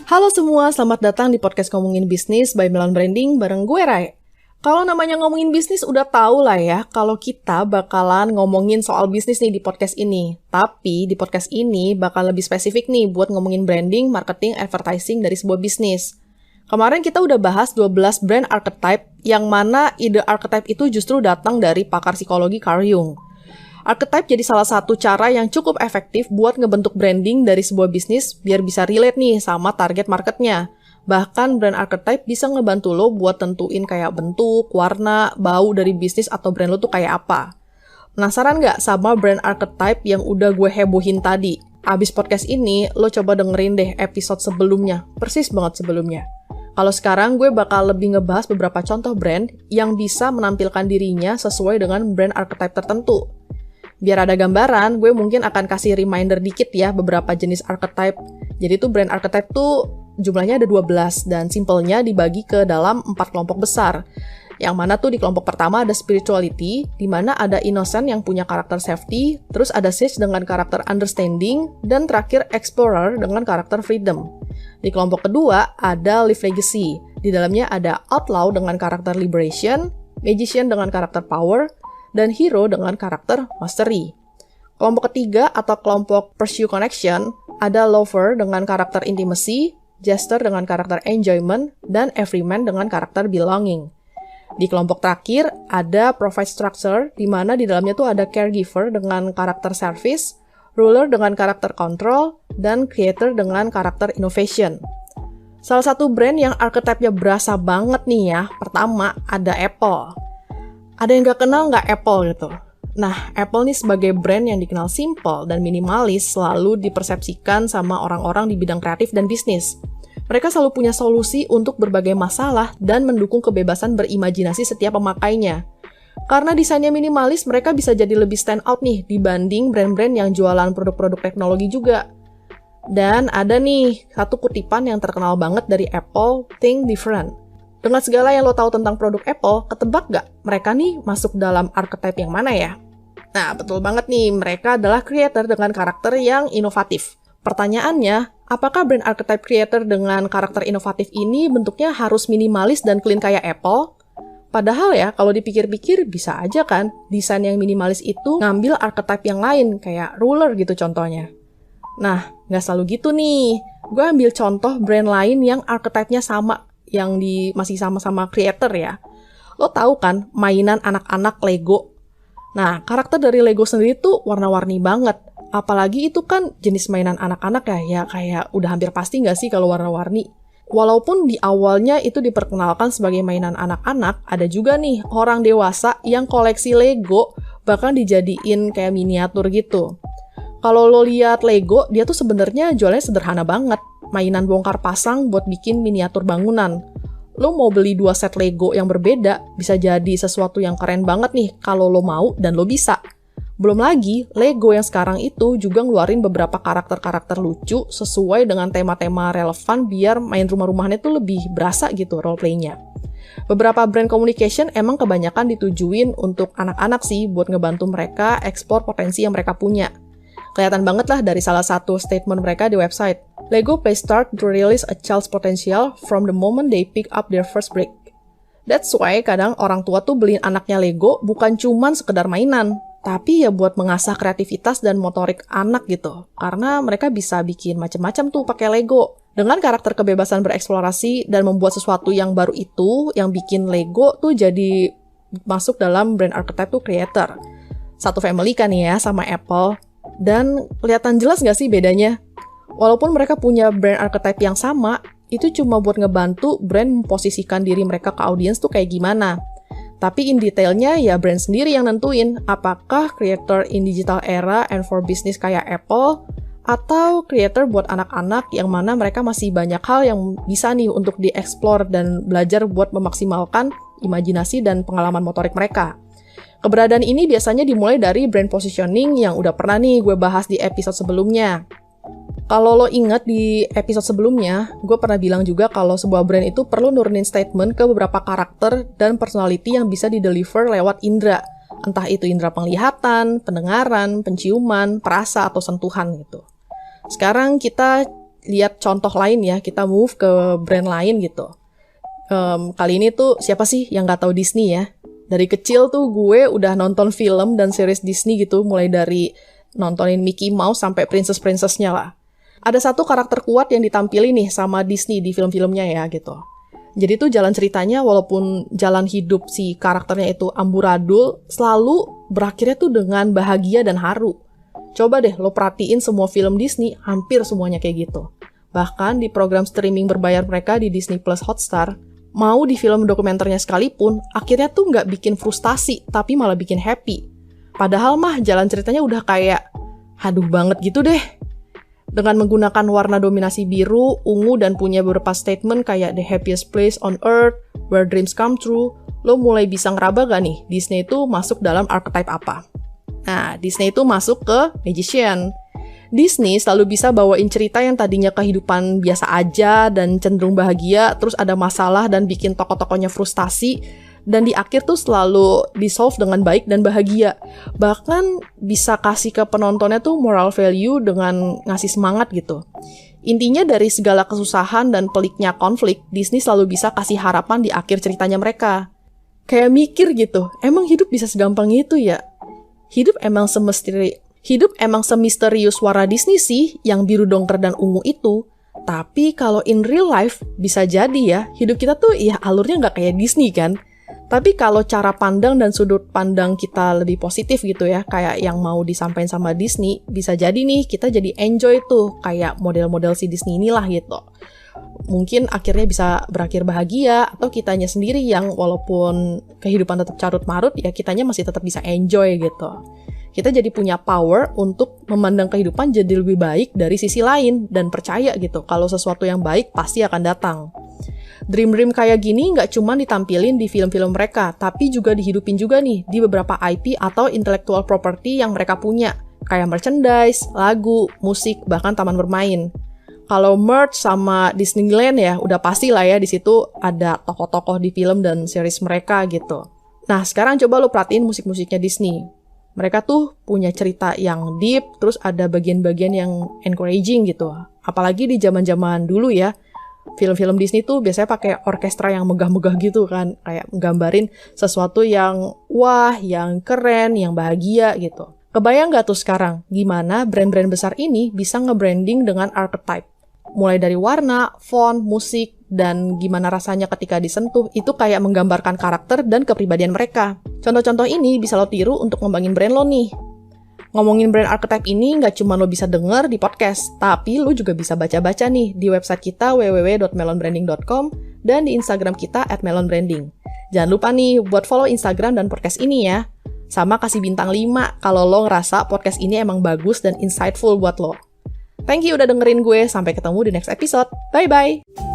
Halo semua, selamat datang di podcast Ngomongin Bisnis by Melon Branding bareng gue, Rai. Kalau namanya ngomongin bisnis udah tau lah ya, kalau kita bakalan ngomongin soal bisnis nih di podcast ini. Tapi di podcast ini bakal lebih spesifik nih buat ngomongin branding, marketing, advertising dari sebuah bisnis. Kemarin kita udah bahas 12 brand archetype, yang mana ide archetype itu justru datang dari pakar psikologi Carl Jung. Archetype jadi salah satu cara yang cukup efektif buat ngebentuk branding dari sebuah bisnis biar bisa relate nih sama target marketnya. Bahkan brand archetype bisa ngebantu lo buat tentuin kayak bentuk, warna, bau dari bisnis atau brand lo tuh kayak apa. Penasaran nggak sama brand archetype yang udah gue hebohin tadi? Abis podcast ini, lo coba dengerin deh episode sebelumnya, persis banget sebelumnya. Kalau sekarang gue bakal lebih ngebahas beberapa contoh brand yang bisa menampilkan dirinya sesuai dengan brand archetype tertentu. Biar ada gambaran, gue mungkin akan kasih reminder dikit ya beberapa jenis archetype. Jadi tuh brand archetype tuh jumlahnya ada 12 dan simpelnya dibagi ke dalam 4 kelompok besar. Yang mana tuh di kelompok pertama ada spirituality, di mana ada innocent yang punya karakter safety, terus ada sage dengan karakter understanding, dan terakhir explorer dengan karakter freedom. Di kelompok kedua ada life legacy, di dalamnya ada outlaw dengan karakter liberation, magician dengan karakter power, dan hero dengan karakter mastery. Kelompok ketiga atau kelompok pursue connection ada lover dengan karakter intimacy, jester dengan karakter enjoyment, dan everyman dengan karakter belonging. Di kelompok terakhir ada provide structure, di mana di dalamnya tuh ada caregiver dengan karakter service, ruler dengan karakter control, dan creator dengan karakter innovation. Salah satu brand yang archetype-nya berasa banget nih ya, pertama ada Apple. Ada yang gak kenal nggak Apple gitu? Nah, Apple nih sebagai brand yang dikenal simple dan minimalis selalu dipersepsikan sama orang-orang di bidang kreatif dan bisnis. Mereka selalu punya solusi untuk berbagai masalah dan mendukung kebebasan berimajinasi setiap pemakainya. Karena desainnya minimalis, mereka bisa jadi lebih stand out nih dibanding brand-brand yang jualan produk-produk teknologi juga. Dan ada nih satu kutipan yang terkenal banget dari Apple, Think Different. Dengan segala yang lo tahu tentang produk Apple, ketebak gak mereka nih masuk dalam archetype yang mana ya? Nah, betul banget nih, mereka adalah creator dengan karakter yang inovatif. Pertanyaannya, apakah brand archetype creator dengan karakter inovatif ini bentuknya harus minimalis dan clean kayak Apple? Padahal ya, kalau dipikir-pikir bisa aja kan, desain yang minimalis itu ngambil archetype yang lain, kayak ruler gitu contohnya. Nah, nggak selalu gitu nih. Gue ambil contoh brand lain yang archetype-nya sama, yang masih sama-sama creator ya. Lo tahu kan mainan anak-anak Lego? Nah, karakter dari Lego sendiri tuh warna-warni banget. Apalagi itu kan jenis mainan anak-anak ya kayak udah hampir pasti nggak sih kalau warna-warni. Walaupun di awalnya itu diperkenalkan sebagai mainan anak-anak, ada juga nih orang dewasa yang koleksi Lego bahkan dijadiin kayak miniatur gitu. Kalau lo lihat Lego, dia tuh sebenarnya jualnya sederhana banget. Mainan bongkar pasang buat bikin miniatur bangunan. Lo mau beli 2 set Lego yang berbeda, bisa jadi sesuatu yang keren banget nih kalau lo mau dan lo bisa. Belum lagi, Lego yang sekarang itu juga ngeluarin beberapa karakter-karakter lucu sesuai dengan tema-tema relevan biar main rumah-rumahannya tuh lebih berasa gitu roleplay-nya. Beberapa brand communication emang kebanyakan ditujuin untuk anak-anak sih buat ngebantu mereka eksplor potensi yang mereka punya. Kelihatan banget lah dari salah satu statement mereka di website. Lego play start to release a child's potential from the moment they pick up their first brick. That's why kadang orang tua tuh beliin anaknya Lego bukan cuman sekedar mainan, tapi ya buat mengasah kreativitas dan motorik anak gitu. Karena mereka bisa bikin macam-macam tuh pakai Lego. Dengan karakter kebebasan bereksplorasi dan membuat sesuatu yang baru itu, yang bikin Lego tuh jadi masuk dalam brand archetype tuh creator. Satu family kan ya sama Apple. Dan kelihatan jelas nggak sih bedanya? Walaupun mereka punya brand archetype yang sama, itu cuma buat ngebantu brand memposisikan diri mereka ke audiens tuh kayak gimana. Tapi in detailnya ya brand sendiri yang nentuin apakah creator in digital era and for business kayak Apple, atau creator buat anak-anak yang mana mereka masih banyak hal yang bisa nih untuk dieksplor dan belajar buat memaksimalkan imajinasi dan pengalaman motorik mereka. Keberadaan ini biasanya dimulai dari brand positioning yang udah pernah nih gue bahas di episode sebelumnya. Kalau lo ingat di episode sebelumnya, gue pernah bilang juga kalau sebuah brand itu perlu nurunin statement ke beberapa karakter dan personality yang bisa dideliver lewat indera. Entah itu indera penglihatan, pendengaran, penciuman, perasa, atau sentuhan gitu. Sekarang kita lihat contoh lain ya, kita move ke brand lain gitu. Kali ini tuh siapa sih yang nggak tahu Disney ya? Dari kecil tuh gue udah nonton film dan series Disney gitu, mulai dari nontonin Mickey Mouse sampai princess-princessnya lah. Ada satu karakter kuat yang ditampilin nih sama Disney di film-filmnya ya gitu. Jadi tuh jalan ceritanya walaupun jalan hidup si karakternya itu amburadul, selalu berakhirnya tuh dengan bahagia dan haru. Coba deh lo perhatiin semua film Disney, hampir semuanya kayak gitu. Bahkan di program streaming berbayar mereka di Disney Plus Hotstar, mau di film dokumenternya sekalipun, akhirnya tuh nggak bikin frustasi, tapi malah bikin happy. Padahal mah jalan ceritanya udah kayak, haduh banget gitu deh. Dengan menggunakan warna dominasi biru, ungu, dan punya beberapa statement kayak the happiest place on earth, where dreams come true, lo mulai bisa ngeraba gak nih Disney itu masuk dalam archetype apa? Nah, Disney itu masuk ke magician. Disney selalu bisa bawain cerita yang tadinya kehidupan biasa aja dan cenderung bahagia, terus ada masalah dan bikin tokoh-tokohnya frustasi, dan di akhir tuh selalu di-solve dengan baik dan bahagia. Bahkan bisa kasih ke penontonnya tuh moral value dengan ngasih semangat gitu. Intinya dari segala kesusahan dan peliknya konflik, Disney selalu bisa kasih harapan di akhir ceritanya mereka. Kayak mikir gitu, emang hidup bisa segampang itu ya? Hidup emang semisterius warna Disney sih, yang biru dongker dan ungu itu. Tapi kalau in real life, bisa jadi ya, hidup kita tuh ya alurnya nggak kayak Disney kan? Tapi kalau cara pandang dan sudut pandang kita lebih positif gitu ya, kayak yang mau disampaikan sama Disney, bisa jadi nih kita jadi enjoy tuh, kayak model-model si Disney inilah gitu. Mungkin akhirnya bisa berakhir bahagia, atau kitanya sendiri yang walaupun kehidupan tetap carut-marut, ya kitanya masih tetap bisa enjoy gitu. Kita jadi punya power untuk memandang kehidupan jadi lebih baik dari sisi lain, dan percaya gitu, kalau sesuatu yang baik pasti akan datang. Dream-dream kayak gini nggak cuma ditampilin di film-film mereka, tapi juga dihidupin juga nih di beberapa IP atau intellectual property yang mereka punya, kayak merchandise, lagu, musik, bahkan taman bermain. Kalau merch sama Disneyland ya, udah pasti lah ya di situ ada tokoh-tokoh di film dan series mereka gitu. Nah, sekarang coba lo perhatiin musik-musiknya Disney. Mereka tuh punya cerita yang deep, terus ada bagian-bagian yang encouraging gitu. Apalagi di zaman-zaman dulu ya, film-film Disney tuh biasanya pakai orkestra yang megah-megah gitu kan, kayak nggambarin sesuatu yang wah, yang keren, yang bahagia gitu. Kebayang nggak tuh sekarang gimana brand-brand besar ini bisa nge-branding dengan archetype? Mulai dari warna, font, musik, dan gimana rasanya ketika disentuh, itu kayak menggambarkan karakter dan kepribadian mereka. Contoh-contoh ini bisa lo tiru untuk ngembangin brand lo nih. Ngomongin brand archetype ini nggak cuma lo bisa denger di podcast, tapi lo juga bisa baca-baca nih di website kita www.melonbranding.com dan di Instagram kita @melonbranding. Jangan lupa nih buat follow Instagram dan podcast ini ya. Sama kasih bintang 5 kalau lo ngerasa podcast ini emang bagus dan insightful buat lo. Thank you udah dengerin gue, sampai ketemu di next episode. Bye-bye!